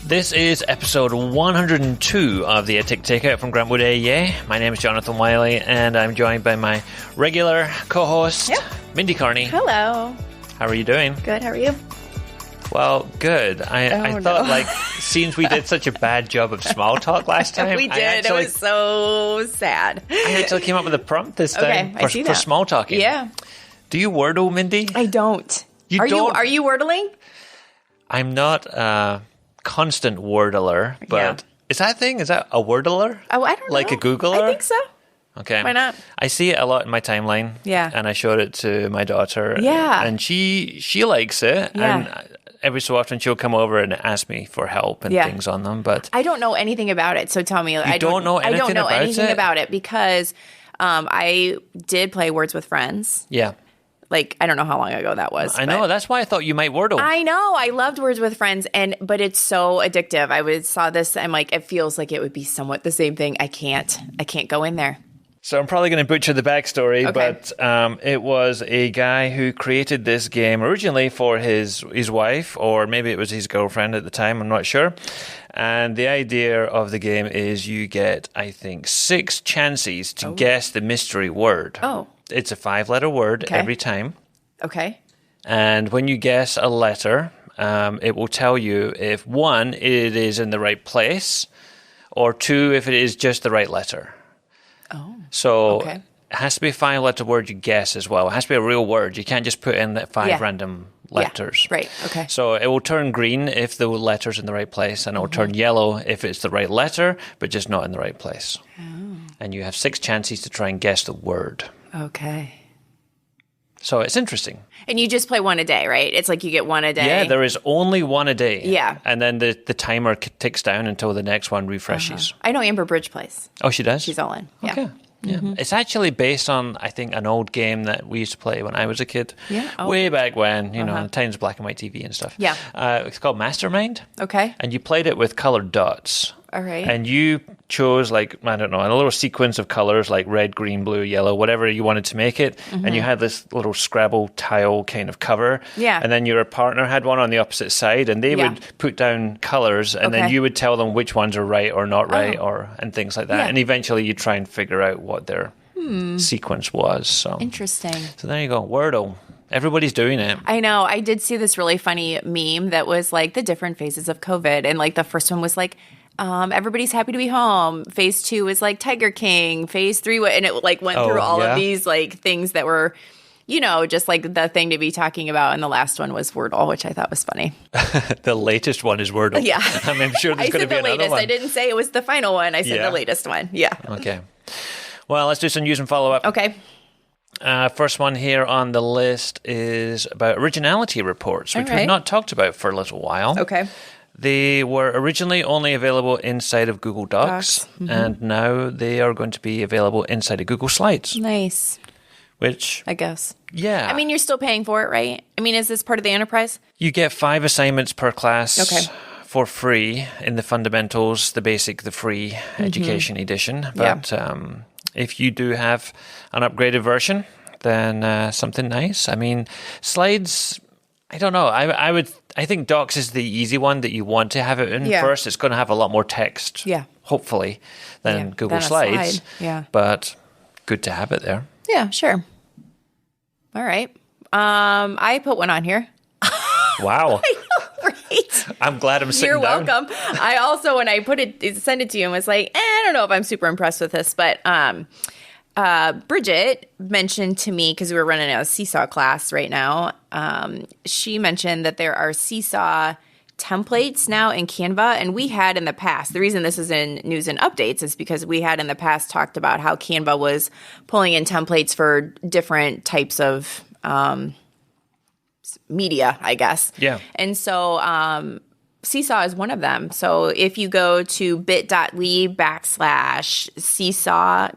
This is episode 102 of the EdTech Takeout from Grantwood AEA. My name is Jonathan Wiley, and I'm joined by my regular co-host, Mindy Carney. Hello. How are you doing? Good. How are you? Well, good. I thought, since we did such a bad job of small talk last time, we did. It was so sad. I actually came up with a prompt this time for small talking. Yeah. Do you Wordle, Mindy? I don't. You don't? Are you Wordling? I'm not a constant Wordler, but is that a thing? Is that a Wordler? Oh, I don't know. Like a Googler? I think so. Okay. Why not? I see it a lot in my timeline. Yeah. And I showed it to my daughter. Yeah. And she likes it. Yeah. And every so often she'll come over and ask me for help and things on them. But I don't know anything about it, so tell me. I don't know anything about it because I did play Words with Friends. Yeah. I don't know how long ago that was. I know. That's why I thought you might Wordle. I know. I loved Words with Friends, but it's so addictive. I saw this. I'm like, it feels like it would be somewhat the same thing. I can't go in there. So I'm probably going to butcher the backstory, but it was a guy who created this game originally for his wife, or maybe it was his girlfriend at the time. I'm not sure. And the idea of the game is you get, I think, 6 chances to guess the mystery word. Oh. It's a 5-letter word every time. Okay. And when you guess a letter, it will tell you if 1, it is in the right place, or 2, if it is just the right letter. Oh. So it has to be a 5-letter word you guess as well. It has to be a real word. You can't just put in that 5 random letters. Yeah. Right. Okay. So it will turn green if the letter's in the right place, and it will turn yellow if it's the right letter, but just not in the right place. Oh. And you have 6 chances to try and guess the word. Okay. So it's interesting. And you just play one a day, right? It's like you get one a day. Yeah, there is only one a day. Yeah. And then the timer ticks down until the next one refreshes. I know Amber Bridge plays. Oh, she does? She's all in. Yeah. Okay. Yeah. It's actually based on, I think, an old game that we used to play when I was a kid. Yeah. Oh. Way back when, times black and white TV and stuff. Yeah. It's called Mastermind. Okay. And you played it with colored dots. All right. And you chose, a little sequence of colors, like red, green, blue, yellow, whatever you wanted to make it. And you had this little Scrabble tile kind of cover. Yeah. And then your partner had one on the opposite side, and they would put down colors, and then you would tell them which ones are right or not right, and things like that. Yeah. And eventually you try and figure out what their sequence was. So interesting. So there you go. Wordle. Everybody's doing it. I know. I did see this really funny meme that was like the different phases of COVID. And the first one was everybody's happy to be home. Phase 2 is Tiger King. Phase 3, and it went through all of these things that were, just the thing to be talking about. And the last one was Wordle, which I thought was funny. The latest one is Wordle. Yeah. I'm sure there's going to be another latest. one. I didn't say it was the final one. I said the latest one. Yeah. Okay. Well, let's do some news and follow-up. Okay. First one here on the list is about Originality Reports, which we've not talked about for a little while. Okay. They were originally only available inside of Google Docs, and now they are going to be available inside of Google Slides. Nice. Which, I guess. Yeah. I mean, you're still paying for it, right? I mean, is this part of the enterprise? You get 5 assignments per class for free in the fundamentals, the basic, the free education edition. But if you do have an upgraded version, then something nice. I mean, Slides, I don't know. I think Docs is the easy one that you want to have it in first. It's going to have a lot more text, hopefully, than Google Slides. Yeah. But good to have it there. Yeah, sure. All right. I put one on here. Wow. I know, right? I'm glad I'm sitting You're down. welcome. I also, when I sent it to you and was like, I don't know if I'm super impressed with this, but Bridget mentioned to me, because we were running a Seesaw class right now, she mentioned that there are Seesaw templates now in Canva, and we had in the past, the reason this is in news and updates is because we had in the past talked about how Canva was pulling in templates for different types of media, I guess. Yeah. And so Seesaw is one of them. So if you go to bit.ly/Seesaw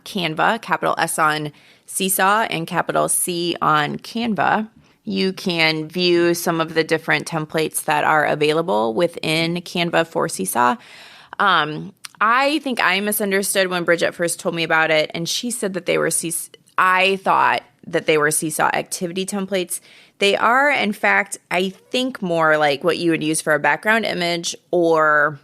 Canva, capital S on Seesaw and capital C on Canva, you can view some of the different templates that are available within Canva for Seesaw. I think I misunderstood when Bridget first told me about it, and she said that they were I thought that they were Seesaw activity templates. They are, in fact, I think more like what you would use for a background image or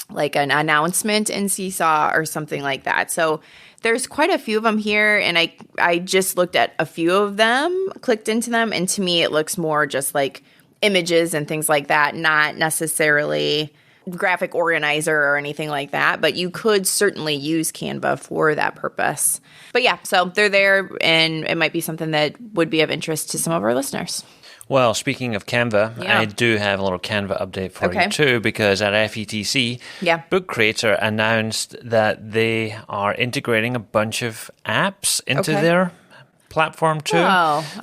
like an announcement in Seesaw or something like that. So there's quite a few of them here, and I just looked at a few of them, clicked into them, and to me it looks more just like images and things like that, not necessarily graphic organizer or anything like that, but you could certainly use Canva for that purpose. But yeah, so they're there, and it might be something that would be of interest to some of our listeners. Well, speaking of Canva, I do have a little Canva update for you too, because at FETC, Book Creator announced that they are integrating a bunch of apps into their platform too.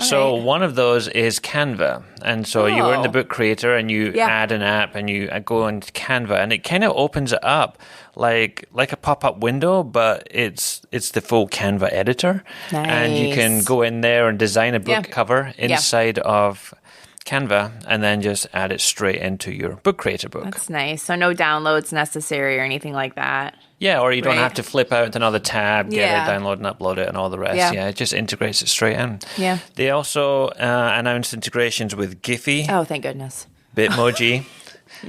So one of those is Canva. And so you are in the Book Creator and you add an app and you go into Canva, and it kind of opens it up like a pop-up window, but it's the full Canva editor. And you can go in there and design a book cover inside of Canva and then just add it straight into your Book Creator book. That's nice. So no downloads necessary or anything like that. Yeah, or you don't have to flip out another tab, get it, download and upload it, and all the rest. Yeah, it just integrates it straight in. Yeah. They also announced integrations with Giphy. Oh, thank goodness. Bitmoji,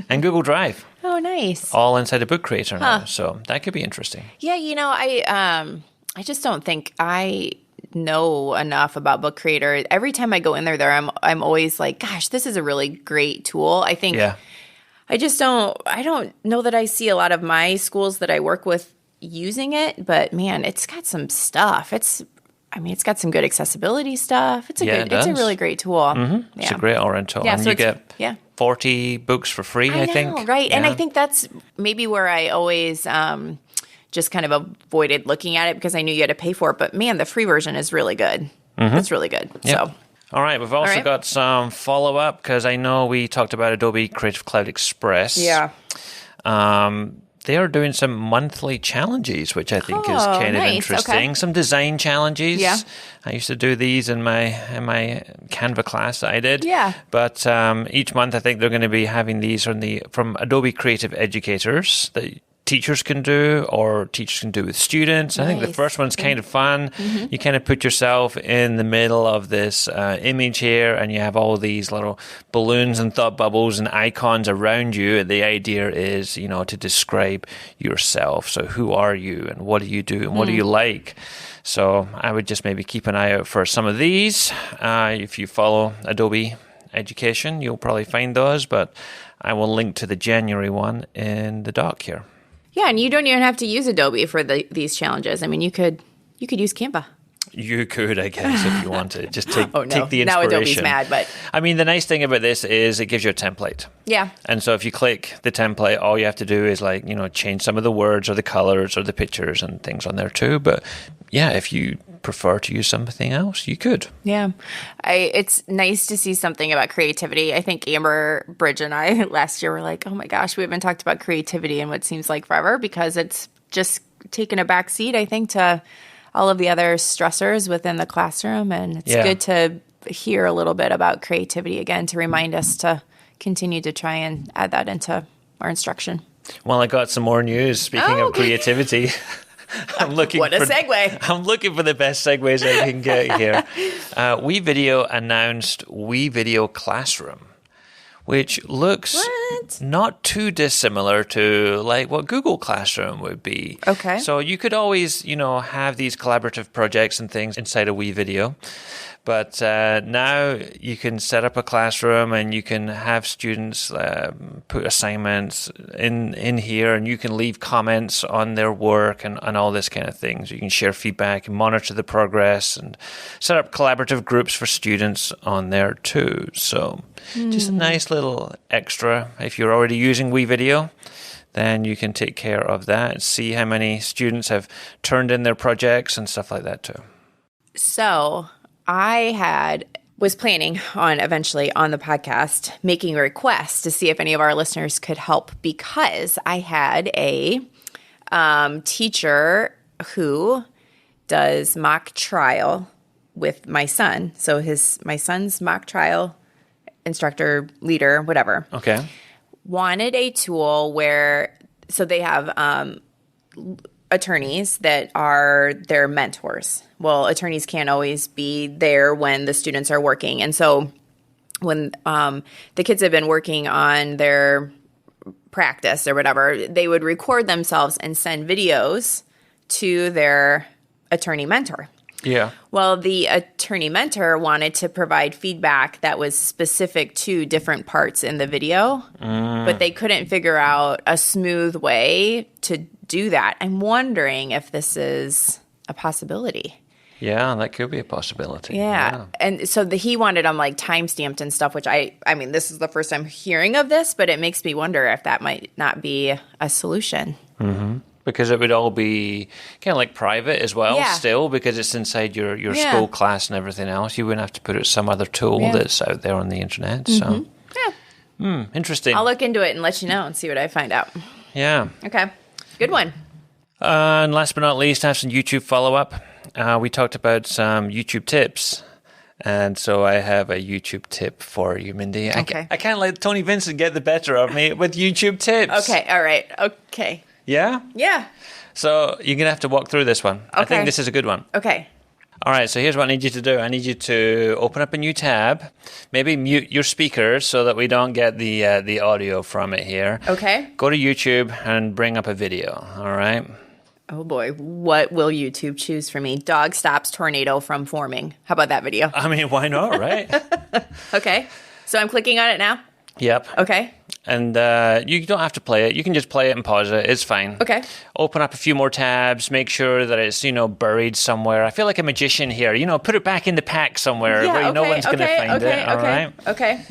and Google Drive. Oh, nice. All inside a Book Creator now, so that could be interesting. Yeah, I just don't think I know enough about Book Creator. Every time I go in there, I'm always like, gosh, this is a really great tool. I think I don't know that I see a lot of my schools that I work with using it, but man, it's got some stuff. It's got some good accessibility stuff. It's a really great tool. Mm-hmm. Yeah. It's a great all-around tool. Yeah, and so you get 40 books for free, I think. Right. Yeah. And I think that's maybe where I always just kind of avoided looking at it because I knew you had to pay for it. But man, the free version is really good. Mm-hmm. It's really good. Yep. So. All right, we've also got some follow-up because I know we talked about Adobe Creative Cloud Express. Yeah. They are doing some monthly challenges, which I think is kind of interesting. Okay. Some design challenges. Yeah. I used to do these in my Canva class that I did. Yeah. But each month I think they're going to be having these from Adobe Creative Educators that teachers can do or teachers can do with students. Nice. I think the first one's kind of fun. Mm-hmm. You kind of put yourself in the middle of this image here and you have all these little balloons and thought bubbles and icons around you. The idea is, to describe yourself. So who are you and what do you do and what do you like? So I would just maybe keep an eye out for some of these. If you follow Adobe Education, you'll probably find those, but I will link to the January one in the doc here. Yeah, and you don't even have to use Adobe for these challenges. I mean, you could use Canva. You could, I guess, if you want to. Just take the inspiration. Now Adobe's mad, but... I mean, the nice thing about this is it gives you a template. Yeah. And so if you click the template, all you have to do is change some of the words or the colors or the pictures and things on there too. But yeah, if you prefer to use something else, you could. Yeah. It's nice to see something about creativity. I think Amber, Bridge, and I last year were like, oh my gosh, we haven't talked about creativity in what seems like forever because it's just taken a back seat, I think, to all of the other stressors within the classroom. And it's good to hear a little bit about creativity again to remind us to continue to try and add that into our instruction. Well, I got some more news. Speaking of creativity, I'm looking what a segue. I'm looking for the best segues I can get here. WeVideo announced WeVideo Classroom, which looks not too dissimilar to what Google Classroom would be. Okay. So you could always, have these collaborative projects and things inside of WeVideo. But now you can set up a classroom and you can have students put assignments in here and you can leave comments on their work and all this kind of thing. So you can share feedback and monitor the progress and set up collaborative groups for students on there too. So just a nice little extra. If you're already using WeVideo, then you can take care of that and see how many students have turned in their projects and stuff like that too. So I was planning on eventually on the podcast making a request to see if any of our listeners could help because I had a teacher who does mock trial with my son. So my son's mock trial instructor, leader, whatever. Okay. Wanted a tool so they have attorneys that are their mentors. Well, attorneys can't always be there when the students are working. And so when the kids have been working on their practice or whatever, they would record themselves and send videos to their attorney mentor. Yeah. Well, the attorney mentor wanted to provide feedback that was specific to different parts in the video, but they couldn't figure out a smooth way to do that. I'm wondering if this is a possibility. Yeah, that could be a possibility. Yeah. And so he wanted them like time-stamped and stuff, which I mean, this is the first time hearing of this, but it makes me wonder if that might not be a solution. Mm-hmm. Because it would all be kind of like private as well, still, because it's inside your school class and everything else. You wouldn't have to put it some other tool that's out there on the internet. So, interesting. I'll look into it and let you know and see what I find out. Yeah. Okay. Good one. And last but not least, I have some YouTube follow-up. We talked about some YouTube tips. And so I have a YouTube tip for you, Mindy. Okay. I can't let Tony Vincent get the better of me with YouTube tips. Okay. All right. Okay. Yeah? Yeah. So you're going to have to walk through this one. Okay. I think this is a good one. Okay. All right, so here's what I need you to do. I need you to open up a new tab, maybe mute your speakers so that we don't get the audio from it here. Okay. Go to YouTube and bring up a video, all right? Oh boy, what will YouTube choose for me? Dog stops tornado from forming. How about that video? I mean, why not, right? Okay, so I'm clicking on it now? Yep. Okay. And you don't have to play it. You can just play it and pause it. It's fine. Okay. Open up a few more tabs. Make sure that it's, buried somewhere. I feel like a magician here. Put it back in the pack somewhere where no one's going to find it. All right? Okay.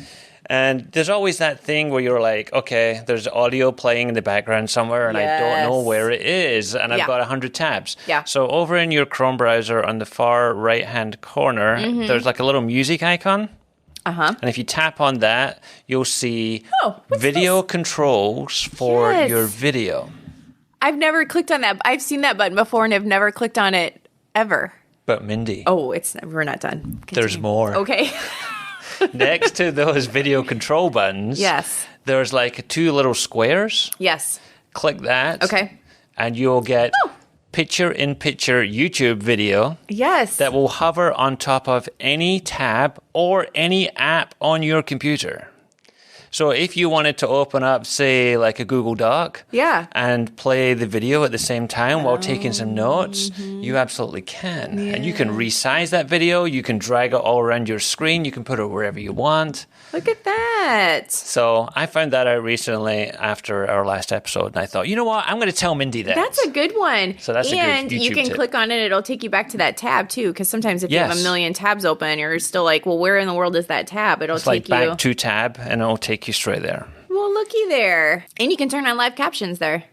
And there's always that thing where you're like, okay, there's audio playing in the background somewhere, and I don't know where it is, and I've got 100 tabs. Yeah. So over in your Chrome browser on the far right-hand corner, there's like a little music icon. Uh-huh. And if you tap on that, you'll see video controls for your video. I've never clicked on that. I've seen that button before, and I've never clicked on it ever. But Mindy. Oh, we're not done. Continue. There's more. Okay. Next to those video control buttons, there's like 2 little squares. Yes. Click that. Okay. And you'll get picture-in-picture YouTube video. Yes. That will hover on top of any tab or any app on your computer. So if you wanted to open up, say, like a Google Doc and play the video at the same time while taking some notes, you absolutely can. Yeah. And you can resize that video. You can drag it all around your screen. You can put it wherever you want. Look at that. So I found that out recently after our last episode, and I thought, you know what? I'm going to tell Mindy that. That's a good one. So that's a good YouTube you can tip. click on it. It'll take you back to that tab, too, because sometimes if you have a million tabs open, you're still like, well, where in the world is that tab? It'll take you... It's like back to tab, and it'll take you straight there. Well, looky there. And you can turn on live captions there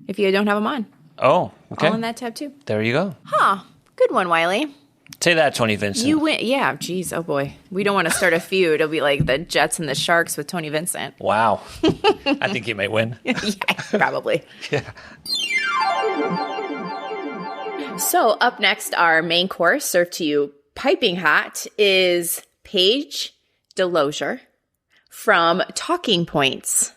if you don't have them on. Oh, okay. All in that tab, too. There you go. Huh. Good one, Wiley. Say that, Tony Vincent. You win. Yeah, geez. Oh, boy. We don't want to start a feud. It'll be like the Jets and the Sharks with Tony Vincent. Wow. I think he might win. Yeah, probably. Yeah. So up next, our main course served to you piping hot is Paige Delozier from TalkingPoints.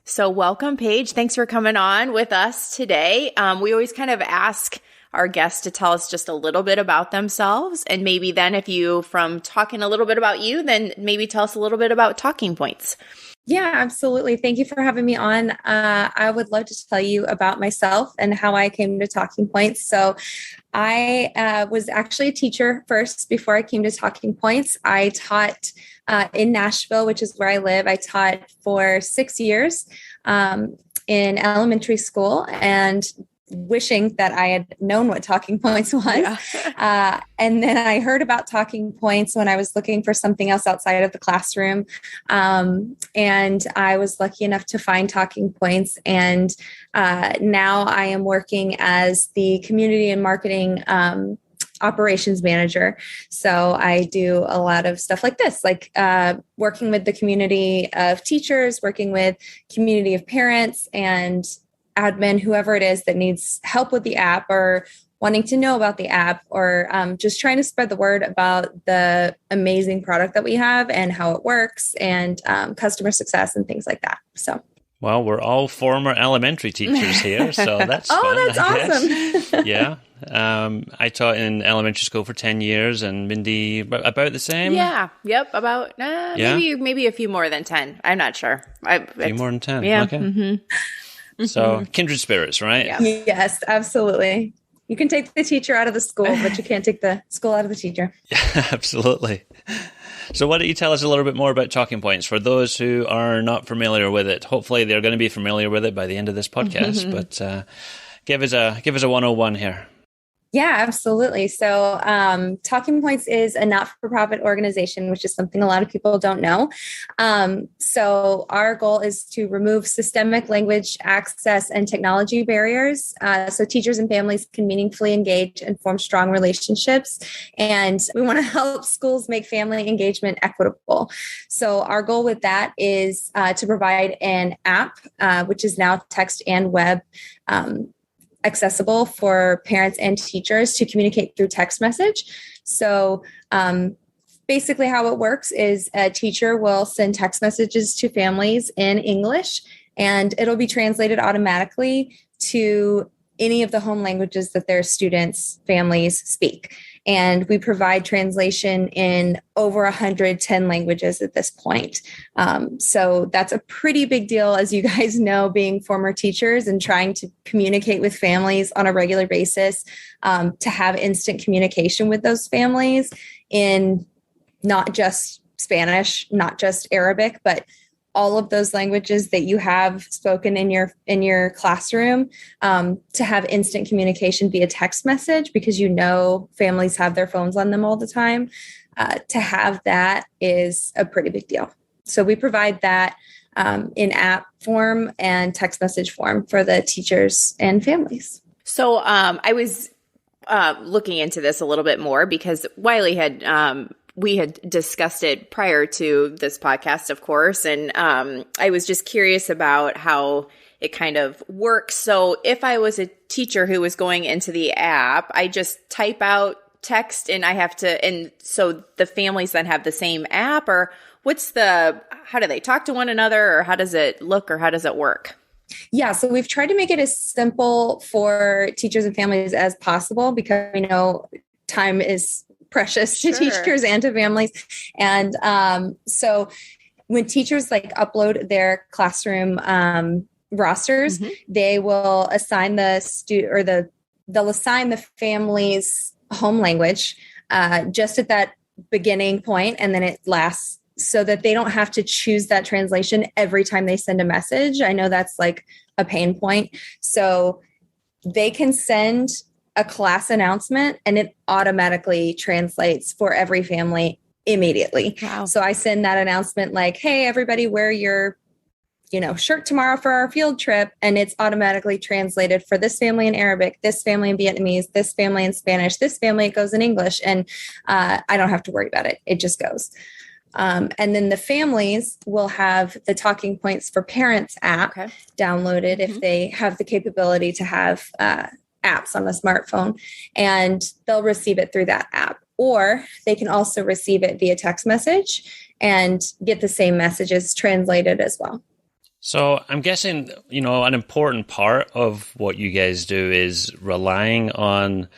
So welcome, Paige. Thanks for coming on with us today. We always kind of ask our guests to tell us just a little bit about themselves. And maybe then from talking a little bit about you, then maybe tell us a little bit about TalkingPoints. Yeah, absolutely. Thank you for having me on. I would love to tell you about myself and how I came to TalkingPoints. So I was actually a teacher first before I came to TalkingPoints. I taught in Nashville, which is where I live. I taught for 6 years in elementary school, and wishing that I had known what TalkingPoints was. Yeah. And then I heard about TalkingPoints when I was looking for something else outside of the classroom. And I was lucky enough to find TalkingPoints. And now I am working as the community and marketing operations manager. So I do a lot of stuff like this, like working with the community of teachers, working with community of parents and admin, whoever it is that needs help with the app or wanting to know about the app, or just trying to spread the word about the amazing product that we have and how it works and customer success and things like that. So Well, we're all former elementary teachers here, so that's oh, fun, that's awesome. Yeah. I taught in elementary school for 10 years, and Mindy, about the same? Yeah. Yep. About maybe a few more than 10. I'm not sure. A few more than 10. Yeah. Okay. Mm-hmm. So kindred spirits, right? Yeah. Yes, absolutely. You can take the teacher out of the school, but you can't take the school out of the teacher. Yeah, absolutely. So why don't you tell us a little bit more about Talking Points for those who are not familiar with it? Hopefully they're going to be familiar with it by the end of this podcast, but give us a 101 here. Yeah, absolutely. So Talking Points is a not-for-profit organization, which is something a lot of people don't know. So our goal is to remove systemic language access and technology barriers so teachers and families can meaningfully engage and form strong relationships. And we want to help schools make family engagement equitable. So our goal with that is to provide an app, which is now text and web accessible for parents and teachers to communicate through text message. So basically how it works is a teacher will send text messages to families in English, and it'll be translated automatically to any of the home languages that their students' families speak. And we provide translation in over 110 languages at this point. So that's a pretty big deal, as you guys know, being former teachers and trying to communicate with families on a regular basis, to have instant communication with those families in not just Spanish, not just Arabic, but all of those languages that you have spoken in your classroom, to have instant communication via text message, because families have their phones on them all the time. To have that is a pretty big deal. So we provide that in app form and text message form for the teachers and families. So I was looking into this a little bit more because Wiley had we had discussed it prior to this podcast, of course, and I was just curious about how it kind of works. So if I was a teacher who was going into the app, I just type out text and and so the families then have the same app, or how do they talk to one another, or how does it look, or how does it work? Yeah, so we've tried to make it as simple for teachers and families as possible, because we know time is precious to teachers and to families. And so when teachers upload their classroom rosters, they will assign they'll assign the family's home language just at that beginning point, and then it lasts, so that they don't have to choose that translation every time they send a message. I know that's a pain point. So they can send a class announcement and it automatically translates for every family immediately. Wow. So I send that announcement hey, everybody wear your, shirt tomorrow for our field trip. And it's automatically translated for this family in Arabic, this family in Vietnamese, this family in Spanish, this family, it goes in English. And I don't have to worry about it. It just goes. And then the families will have the Talking Points for Parents app downloaded if they have the capability to have apps on a smartphone, and they'll receive it through that app. Or they can also receive it via text message and get the same messages translated as well. So I'm guessing, an important part of what you guys do is relying on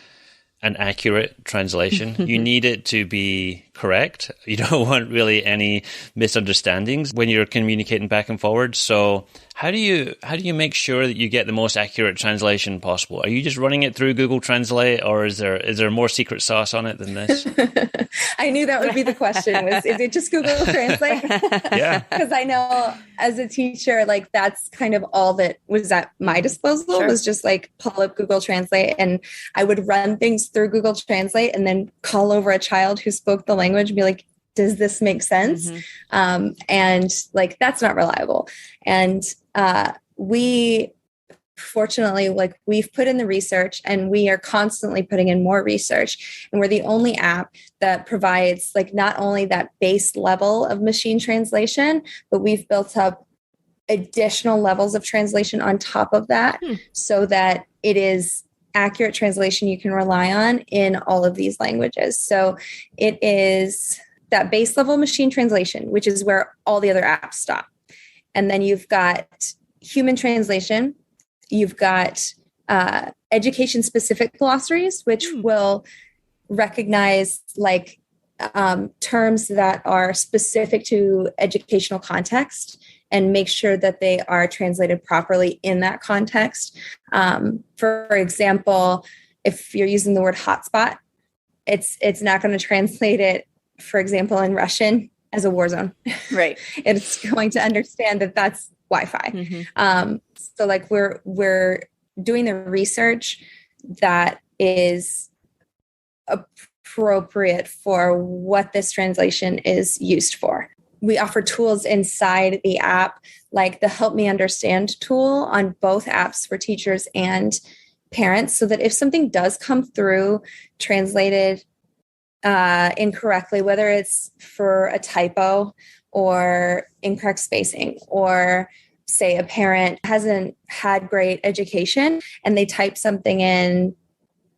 an accurate translation. You need it to be correct. You don't want really any misunderstandings when you're communicating back and forward. So how do you make sure that you get the most accurate translation possible? Are you just running it through Google Translate, or is there more secret sauce on it than this? I knew that would be the question. Is it just Google Translate? Yeah. Because I know as a teacher, that's kind of all that was at my disposal, was just pull up Google Translate, and I would run things through Google Translate and then call over a child who spoke the language and be like, does this make sense? And that's not reliable. And we fortunately, we've put in the research, and we are constantly putting in more research. And we're the only app that provides not only that base level of machine translation, but we've built up additional levels of translation on top of that, so that it is accurate translation you can rely on in all of these languages. So it is that base level machine translation, which is where all the other apps stop. And then you've got human translation. You've got education-specific glossaries, which will recognize like terms that are specific to educational context and make sure that they are translated properly in that context. For example, if you're using the word hotspot, it's not going to translate it, for example, in Russian as a war zone. Right. It's going to understand that that's Wi-Fi. Mm-hmm. So like we're doing the research that is appropriate for what this translation is used for. We offer tools inside the app, like the Help Me Understand tool on both apps for teachers and parents, so that if something does come through translated incorrectly, whether it's for a typo or incorrect spacing, or say a parent hasn't had great education and they type something in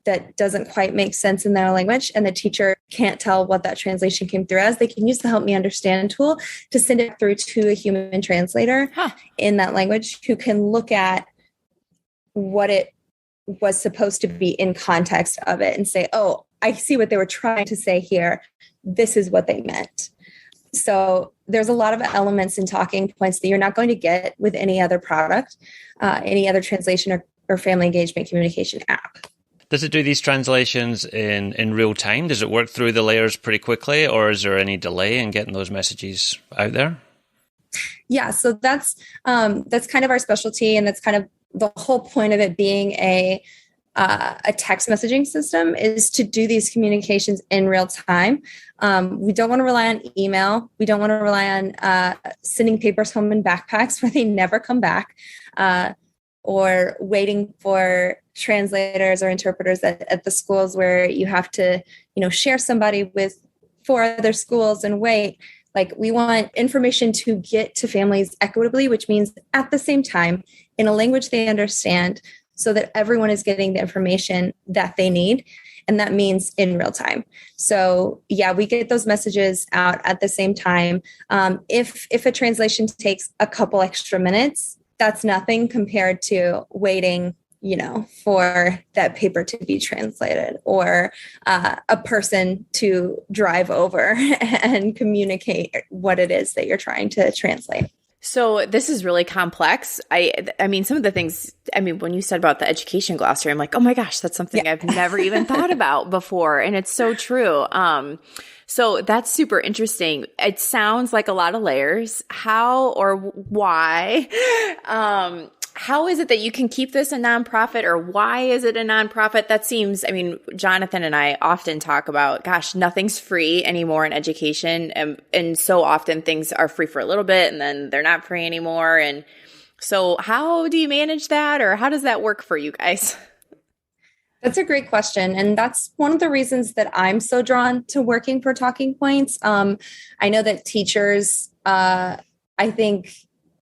that doesn't quite make sense in their language and the teacher can't tell what that translation came through as, they can use the Help Me Understand tool to send it through to a human translator in that language who can look at what it was supposed to be in context of it and say, oh, I see what they were trying to say here. This is what they meant. So there's a lot of elements in Talking Points that you're not going to get with any other product, any other translation or family engagement communication app. Does it do these translations in real time? Does it work through the layers pretty quickly, or is there any delay in getting those messages out there? Yeah, so that's kind of our specialty, and that's kind of the whole point of it being a text messaging system is to do these communications in real time. We don't want to rely on email. We don't want to rely on sending papers home in backpacks where they never come back, or waiting for translators or interpreters at the schools where you have to, share somebody with 4 other schools and wait. Like, we want information to get to families equitably, which means at the same time in a language they understand, so that everyone is getting the information that they need. And that means in real time. So yeah, we get those messages out at the same time. If a translation takes a couple extra minutes, that's nothing compared to waiting, for that paper to be translated, or a person to drive over and communicate what it is that you're trying to translate. So this is really complex. I mean, some of the things, when you said about the education glossary, I'm like, oh my gosh, that's something I've never even thought about before. And it's so true. So that's super interesting. It sounds like a lot of layers. How or why? How is it that you can keep this a nonprofit, or why is it a nonprofit? That seems, Jonathan and I often talk about, gosh, nothing's free anymore in education. And so often things are free for a little bit and then they're not free anymore. And so how do you manage that, or how does that work for you guys? That's a great question. And that's one of the reasons that I'm so drawn to working for Talking Points. I know that teachers, I think,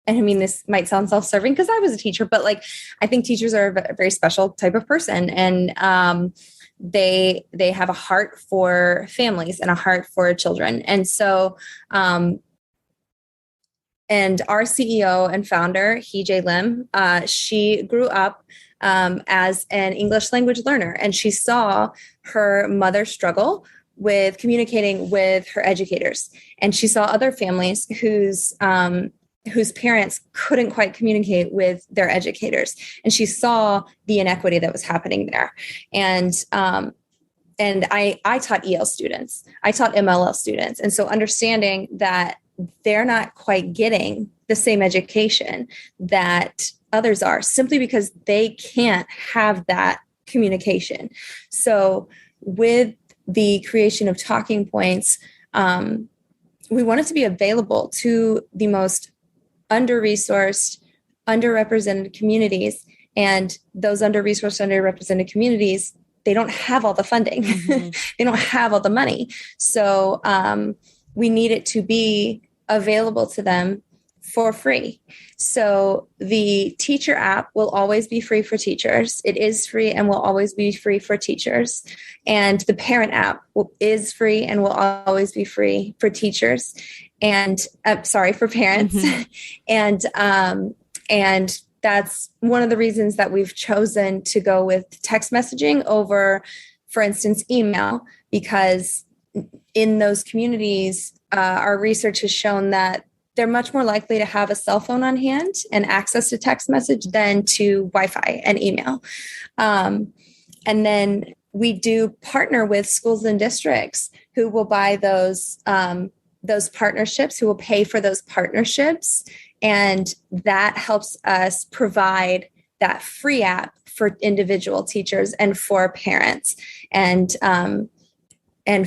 and this might sound self-serving because I was a teacher, but I think teachers are a very special type of person, and they have a heart for families and a heart for children. And so, and our CEO and founder, Hee-Jae Lim, she grew up as an English language learner, and she saw her mother struggle with communicating with her educators. And she saw other families whose parents couldn't quite communicate with their educators. And she saw the inequity that was happening there. And I taught EL students, I taught MLL students. And so understanding that they're not quite getting the same education that others are, simply because they can't have that communication. So with the creation of Talking Points, we want it to be available to the most under-resourced, underrepresented communities. And those under-resourced, underrepresented communities, they don't have all the funding. Mm-hmm. They don't have all the money. So we need it to be available to them for free. So the teacher app will always be free for teachers. It is free and will always be free for teachers. And the parent app is free and will always be free for teachers. And for parents. Mm-hmm. And that's one of the reasons that we've chosen to go with text messaging over, for instance, email, because in those communities, our research has shown that they're much more likely to have a cell phone on hand and access to text message than to Wi-Fi and email. And then we do partner with schools and districts who will buy those partnerships, who will pay for those partnerships. And that helps us provide that free app for individual teachers and for parents, and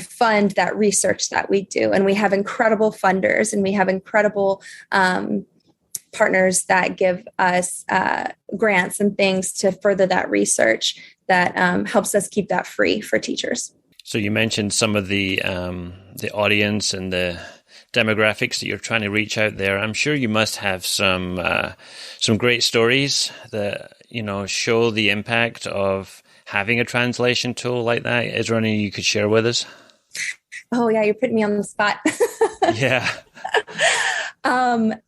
fund that research that we do. And we have incredible funders, and we have incredible partners that give us grants and things to further that research that helps us keep that free for teachers. So you mentioned some of the audience and the demographics that you're trying to reach out there. I'm sure you must have some great stories that, show the impact of having a translation tool like that. Is there any you could share with us? Oh yeah, you're putting me on the spot. Yeah.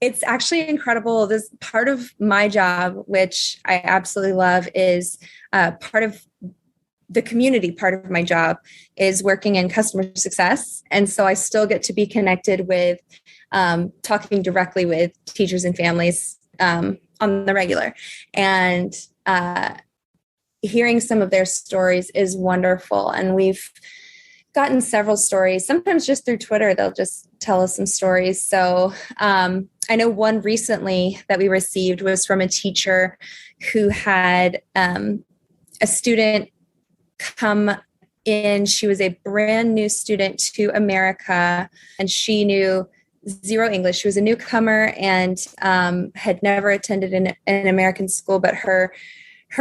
It's actually incredible. This part of my job, which I absolutely love, is part of the community part of my job is working in customer success. And so I still get to be connected with talking directly with teachers and families on the regular. And hearing some of their stories is wonderful. And we've gotten several stories, sometimes just through Twitter, they'll just tell us some stories. So I know one recently that we received was from a teacher who had a student come in. She was a brand new student to America, and she knew zero English. She was a newcomer and had never attended an American school, but her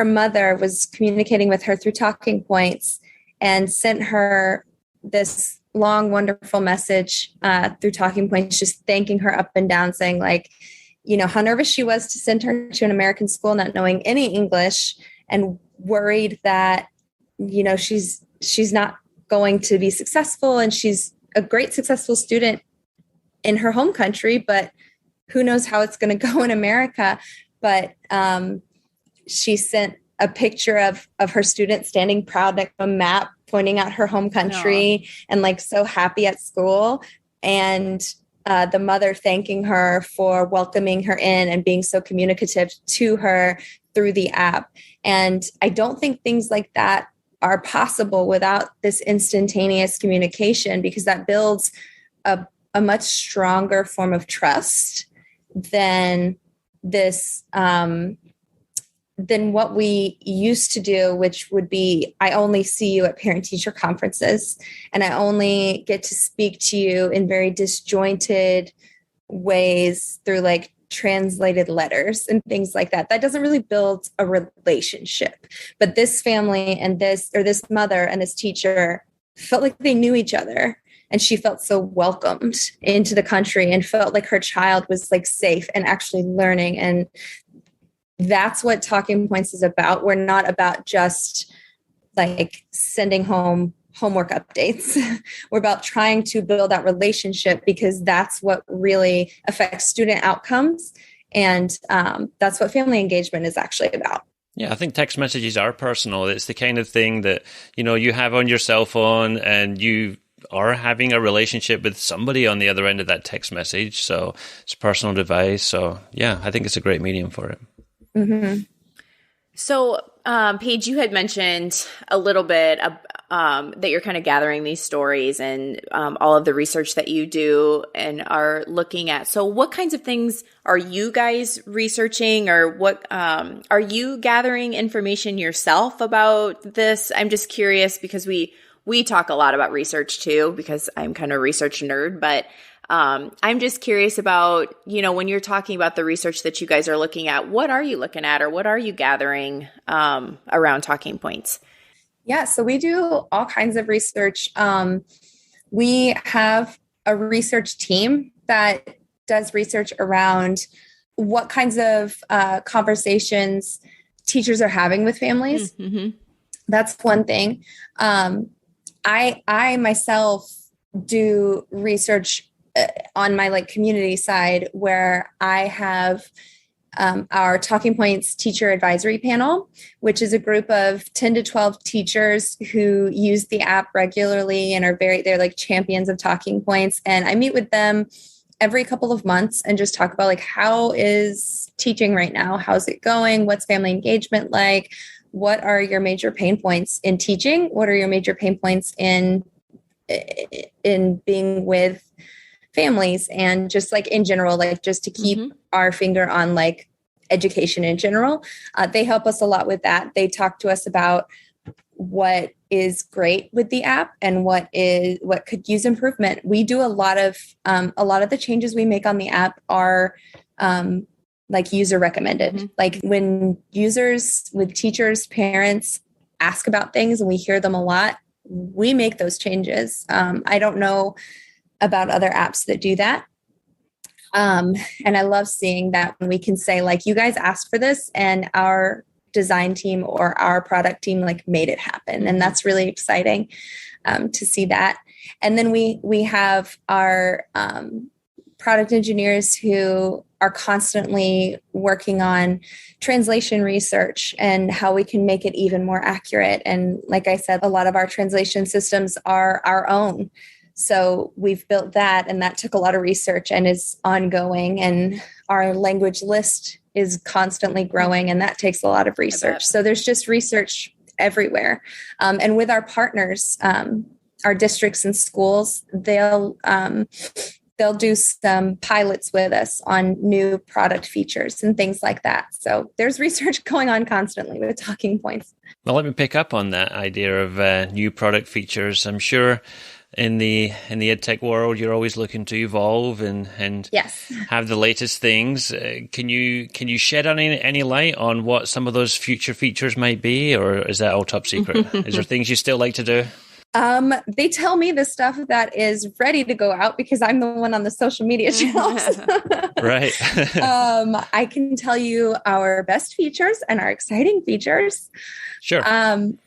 mother was communicating with her through TalkingPoints and sent her this long, wonderful message through TalkingPoints, just thanking her up and down, saying how nervous she was to send her to an American school, not knowing any English, and worried that she's not going to be successful, and she's a great successful student in her home country, but who knows how it's going to go in America. But she sent a picture of her student standing proud next to a map, pointing out her home country, and so happy at school. And the mother thanking her for welcoming her in and being so communicative to her through the app. And I don't think things like that are possible without this instantaneous communication, because that builds a much stronger form of trust than this, than what we used to do, which would be, I only see you at parent-teacher conferences, and I only get to speak to you in very disjointed ways through translated letters and things like that. That doesn't really build a relationship. But this family and this mother and this teacher felt like they knew each other, and she felt so welcomed into the country and felt like her child was safe and actually learning. And that's what TalkingPoints is about. We're not about just sending home homework updates. We're about trying to build that relationship, because that's what really affects student outcomes. And that's what family engagement is actually about. Yeah, I think text messages are personal. It's the kind of thing that, you have on your cell phone, and you are having a relationship with somebody on the other end of that text message. So it's a personal device. So yeah, I think it's a great medium for it. Mm-hmm. So, Paige, you had mentioned a little bit that you're kind of gathering these stories and all of the research that you do and are looking at. So what kinds of things are you guys researching, or what are you gathering information yourself about this? I'm just curious, because we talk a lot about research too, because I'm kind of a research nerd, but I'm just curious about, when you're talking about the research that you guys are looking at, what are you looking at, or what are you gathering around TalkingPoints? Yeah, so we do all kinds of research. We have a research team that does research around what kinds of conversations teachers are having with families. Mm-hmm. That's one thing. I myself do research on my community side, where I have our Talking Points teacher advisory panel, which is a group of 10 to 12 teachers who use the app regularly and they're like champions of Talking Points. And I meet with them every couple of months and just talk about like, how is teaching right now? How's it going? What's family engagement like? What are your major pain points in teaching? What are your major pain points in being with families? And just like in general, like just to keep our finger on like education in general. They help us a lot with that. They talk to us about what is great with the app and what could use improvement. We do a lot of the changes we make on the app are like user recommended. Like when teachers, parents ask about things and we hear them a lot, we make those changes. I don't know about other apps that do that. And I love seeing that when we can say like, you guys asked for this and our design team or our product team like made it happen. And that's really exciting to see that. And then we have our product engineers who are constantly working on translation research and how we can make it even more accurate. And like I said, a lot of our translation systems are our own. So we've built that, and that took a lot of research and is ongoing. And our language list is constantly growing, and that takes a lot of research. So there's just research everywhere. And with our partners, our districts and schools, they'll do some pilots with us on new product features and things like that. So there's research going on constantly with Talking Points. Well, let me pick up on that idea of new product features. I'm sure in the edtech world, you're always looking to evolve and yes, have the latest things. Can you shed any light on what some of those future features might be, or is that all top secret? Is there things you still like to do? They tell me the stuff that is ready to go out because I'm the one on the social media channels. Right. I can tell you our best features and our exciting features. Sure.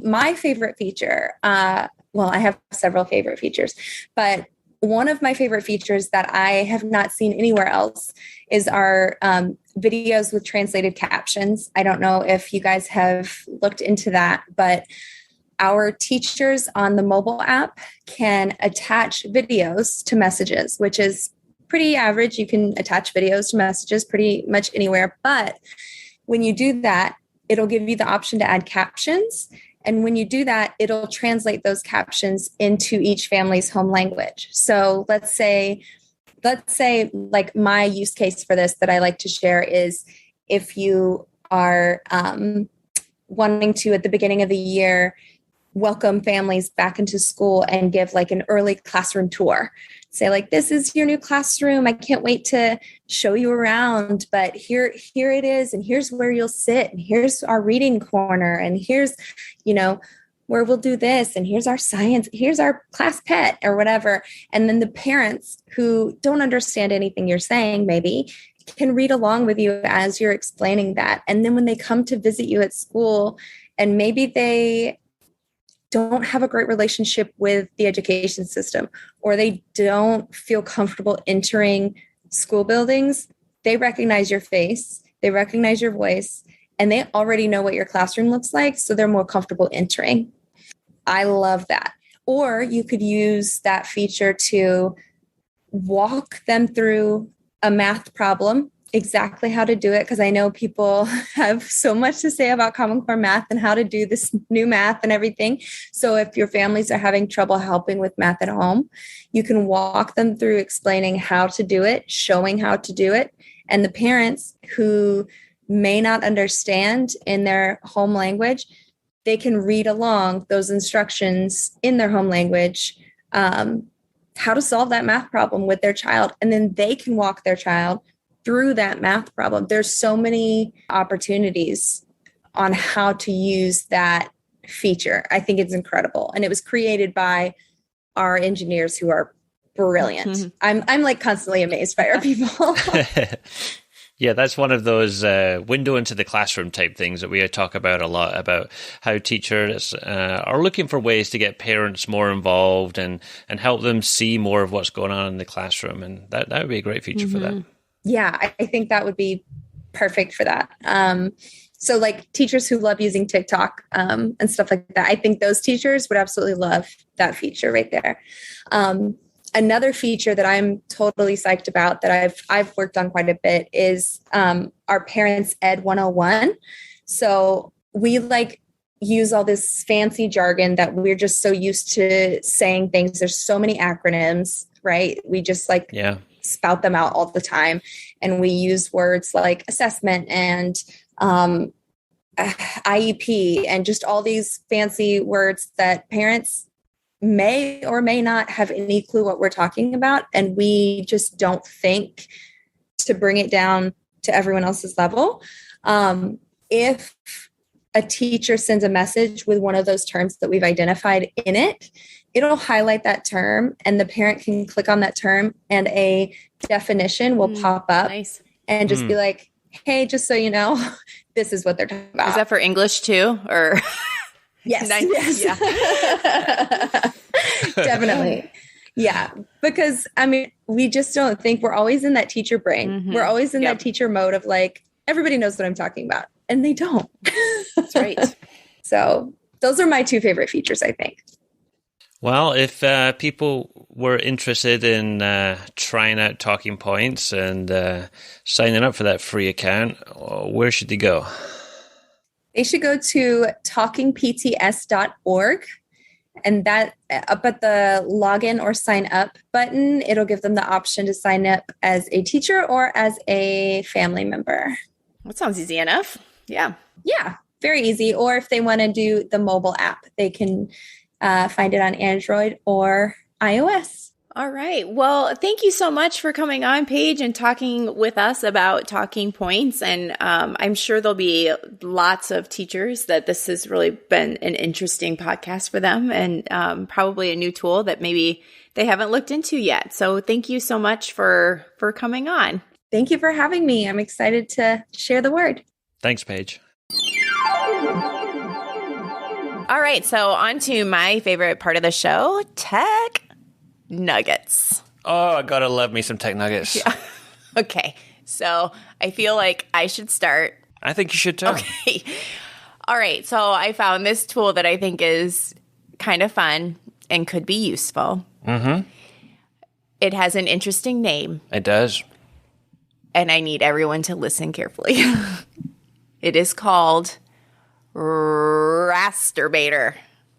My favorite feature, well, I have several favorite features, but one of my favorite features that I have not seen anywhere else is our videos with translated captions. I don't know if you guys have looked into that, but our teachers on the mobile app can attach videos to messages, which is pretty average. You can attach videos to messages pretty much anywhere. But when you do that, it'll give you the option to add captions. And when you do that, it'll translate those captions into each family's home language. So let's say like my use case for this that I like to share is if you are wanting to, at the beginning of the year, welcome families back into school and give like an early classroom tour. Say like, this is your new classroom. I can't wait to show you around, but here it is. And here's where you'll sit. And here's our reading corner. And here's, where we'll do this. And here's our science. Here's our class pet or whatever. And then the parents who don't understand anything you're saying, maybe can read along with you as you're explaining that. And then when they come to visit you at school and maybe they don't have a great relationship with the education system, or they don't feel comfortable entering school buildings, they recognize your face, they recognize your voice, and they already know what your classroom looks like, so they're more comfortable entering. I love that. Or you could use that feature to walk them through a math problem, exactly how to do it, because I know people have so much to say about Common Core math and how to do this new math and everything. So if your families are having trouble helping with math at home, you can walk them through explaining how to do it, showing how to do it. And the parents who may not understand in their home language, they can read along those instructions in their home language, how to solve that math problem with their child. And then they can walk their child through that math problem. There's so many opportunities on how to use that feature. I think it's incredible. And it was created by our engineers who are brilliant. I'm like constantly amazed by our people. Yeah, that's one of those window into the classroom type things that we talk about a lot, about how teachers are looking for ways to get parents more involved and help them see more of what's going on in the classroom. And that would be a great feature for that. Yeah, I think that would be perfect for that. So like teachers who love using TikTok and stuff like that, I think those teachers would absolutely love that feature right there. Another feature that I'm totally psyched about that I've worked on quite a bit is our Parents Ed 101. So we like use all this fancy jargon that we're just so used to saying things. There's so many acronyms, right? We just like spout them out all the time. And we use words like assessment and IEP and just all these fancy words that parents may or may not have any clue what we're talking about. And we just don't think to bring it down to everyone else's level. If a teacher sends a message with one of those terms that we've identified in it, it'll highlight that term and the parent can click on that term and a definition will pop up and just be like, hey, just so you know, this is what they're talking about. Is that for English too? Or yes. Yes. Yeah. Definitely. Yeah. Because I mean, we just don't think we're always in that teacher brain. Mm-hmm. We're always in that teacher mode of like, everybody knows what I'm talking about. And they don't. That's right. So those are my two favorite features, I think. Well, if people were interested in trying out Talking Points and signing up for that free account, where should they go? They should go to talkingpts.org. And that up at the login or sign up button, it'll give them the option to sign up as a teacher or as a family member. That sounds easy enough. Yeah. Yeah, very easy. Or if they want to do the mobile app, they can find it on Android or iOS. All right. Well, thank you so much for coming on, Paige, and talking with us about Talking Points. And I'm sure there'll be lots of teachers that this has really been an interesting podcast for them and probably a new tool that maybe they haven't looked into yet. So thank you so much for coming on. Thank you for having me. I'm excited to share the word. Thanks, Paige. All right. So on to my favorite part of the show, tech nuggets. Oh, I gotta love me some tech nuggets. Yeah. Okay. So I feel like I should start. I think you should too. Okay. All right. So I found this tool that I think is kind of fun and could be useful. Mm-hmm. It has an interesting name. It does. And I need everyone to listen carefully. It is called Rasterbaiter.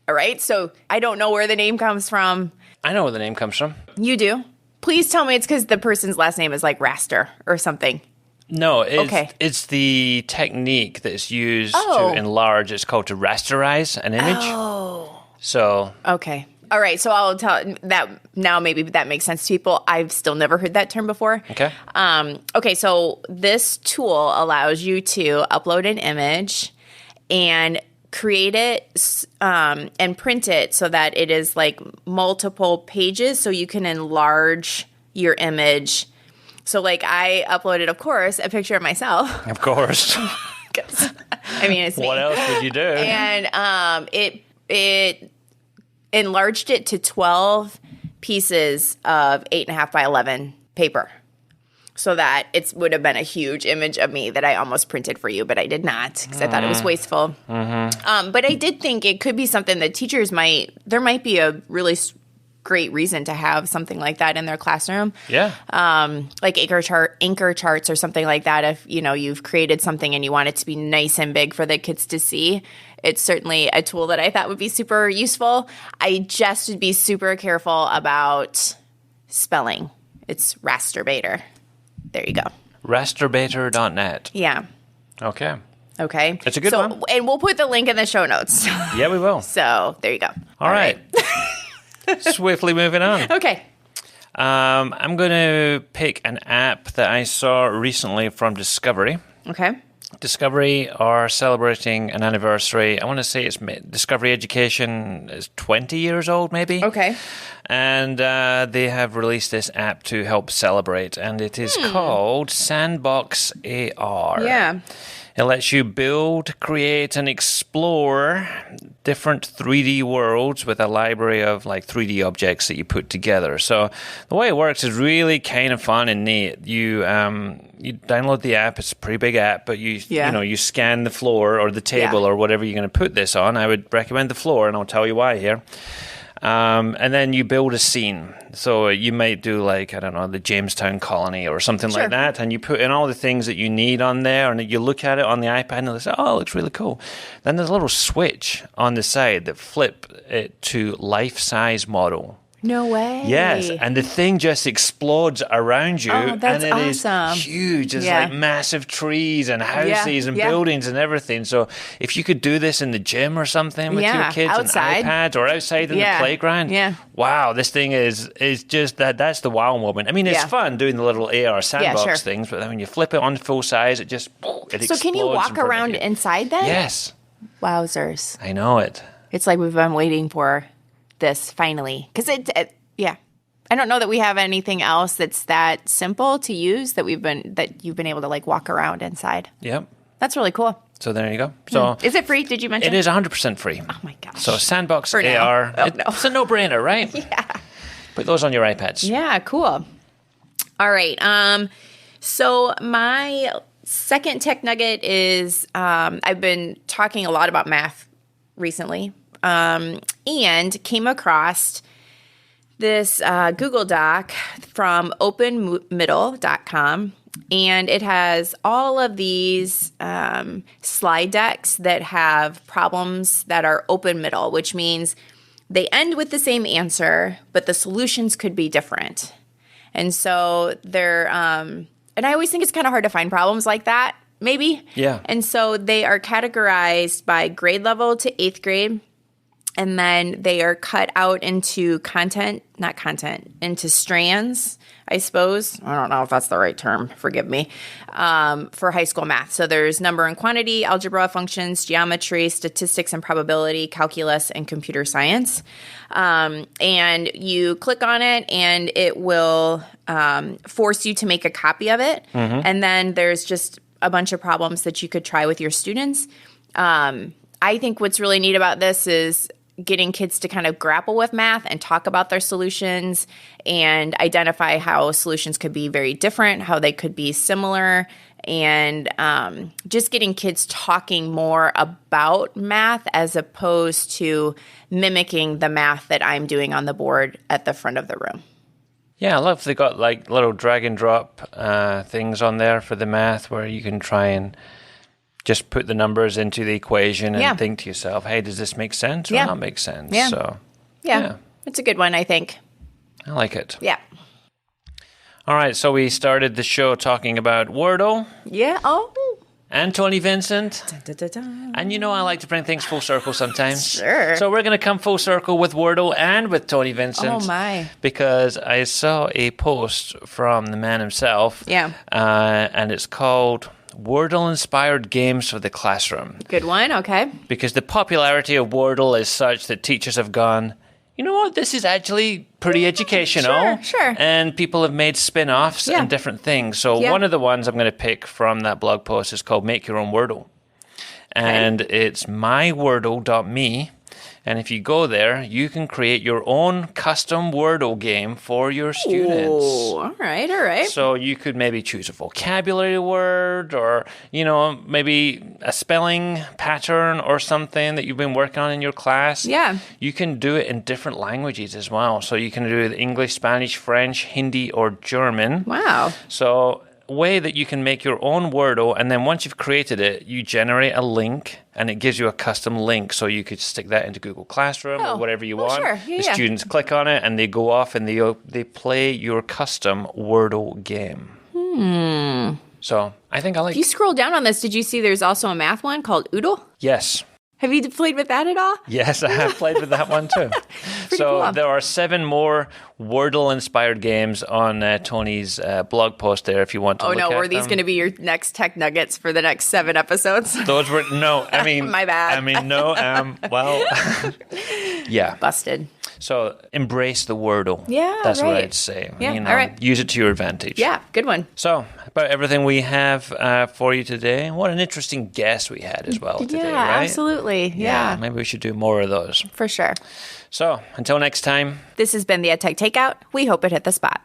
All right. So I don't know where the name comes from. I know where the name comes from. You do? Please tell me it's because the person's last name is like Raster or something. No, it's the technique that's used to enlarge. It's called to rasterize an image. Oh. So. Okay. All right. So I'll tell that now. Maybe that makes sense to people. I've still never heard that term before. Okay. Okay. So this tool allows you to upload an image and create it and print it so that it is like multiple pages so you can enlarge your image. So like I uploaded, of course, a picture of myself. Of course. I mean, it's me. What else would you do? And it enlarged it to 12 pieces of 8.5 by 11 paper. So that it would have been a huge image of me that I almost printed for you, but I did not because I thought it was wasteful. Mm-hmm. But I did think it could be something that teachers there might be a really great reason to have something like that in their classroom. Yeah. Like anchor charts or something like that. If, you've created something and you want it to be nice and big for the kids to see, it's certainly a tool that I thought would be super useful. I just would be super careful about spelling. It's Rasterbaiter. There you go. Rasterbaiter.net. Yeah. Okay. It's a good one. And we'll put the link in the show notes. Yeah, we will. So there you go. All right. Swiftly moving on. Okay. I'm going to pick an app that I saw recently from Discovery. Okay. Discovery are celebrating an anniversary. I want to say it's Discovery Education is 20 years old, maybe. Okay. And they have released this app to help celebrate, and it is called Sandbox Ar. Yeah. It lets you build, create, and explore different 3D worlds with a library of like 3D objects that you put together. So the way it works is really kind of fun and neat. You download the app. It's a pretty big app, but you scan the floor or the table or whatever you're going to put this on. I would recommend the floor, and I'll tell you why here. And then you build a scene. So you might do like, I don't know, the Jamestown colony or something like that. And you put in all the things that you need on there, and you look at it on the iPad and you say, oh, it looks really cool. Then there's a little switch on the side that flip it to life-size model. No way. Yes, and the thing just explodes around you, and it is huge. There's like massive trees and houses and buildings and everything. So if you could do this in the gym or something with your kids outside. and iPads or outside in the playground, wow, this thing is just that's the wow moment. I mean, it's fun doing the little AR sandbox things, but then when you flip it on full size, it explodes. So can you walk around inside then? Yes. Wowzers. I know it. It's like we've been waiting for this finally, because I don't know that we have anything else that's that simple to use that you've been able to like walk around inside. Yep, that's really cool. So there you go. So is it free? Did you mention it is 100% free? Oh my gosh! So Sandbox Ar, it's a no-brainer, right? Yeah. Put those on your iPads. Yeah, cool. All right. So my second tech nugget is I've been talking a lot about math recently. And came across this Google Doc from openmiddle.com, and it has all of these slide decks that have problems that are open middle, which means they end with the same answer, but the solutions could be different. And so they're and I always think it's kind of hard to find problems like that, maybe. Yeah. And so they are categorized by grade level to 8th grade. And then they are cut out into into strands, I suppose. I don't know if that's the right term. Forgive me. For high school math. So there's number and quantity, algebra, functions, geometry, statistics and probability, calculus, and computer science. And you click on it, and it will force you to make a copy of it. Mm-hmm. And then there's just a bunch of problems that you could try with your students. I think what's really neat about this is getting kids to kind of grapple with math and talk about their solutions and identify how solutions could be very different, how they could be similar, and just getting kids talking more about math as opposed to mimicking the math that I'm doing on the board at the front of the room. Yeah, I love they got like little drag and drop things on there for the math where you can try and just put the numbers into the equation and think to yourself, hey, does this make sense or not make sense? Yeah. So, yeah, it's a good one, I think. I like it. Yeah. All right, so we started the show talking about Wordle. Yeah. Oh. And Tony Vincent. Dun, dun, dun, dun. And you know I like to bring things full circle sometimes. Sure. So we're going to come full circle with Wordle and with Tony Vincent. Oh, my. Because I saw a post from the man himself. Yeah. And it's called Wordle-inspired games for the classroom. Good one, okay. Because the popularity of Wordle is such that teachers have gone, you know what, this is actually pretty educational. Sure. And people have made spin-offs and different things. So one of the ones I'm going to pick from that blog post is called Make Your Own Wordle. And it's mywordle.me. And if you go there, you can create your own custom Wordle game for your students. Oh, all right. So you could maybe choose a vocabulary word or, you know, maybe a spelling pattern or something that you've been working on in your class. Yeah. You can do it in different languages as well. So you can do it in English, Spanish, French, Hindi, or German. Wow. So way that you can make your own Wordle, and then once you've created it, you generate a link, and it gives you a custom link, so you could stick that into Google Classroom or whatever you want. Sure. Yeah, the students click on it, and they go off, and they play your custom Wordle game. So I think I like. If you scroll down on this, did you see there's also a math one called Oodle? Yes. Have you played with that at all? Yes, I have played with that one too. So cool. There are 7 more Wordle-inspired games on Tony's blog post there if you want to look at them. Oh no, were these going to be your next tech nuggets for the next 7 episodes? Those were, no, I mean. My bad. I mean, no, well, yeah. Busted. So embrace the Wordle. Yeah, that's right. what I'd say. Yeah, all right. Use it to your advantage. Yeah, good one. So about everything we have for you today. What an interesting guest we had as well today, right? Absolutely. Yeah, maybe we should do more of those. for sure. So until next time. This has been the EdTech Takeout. We hope it hit the spot.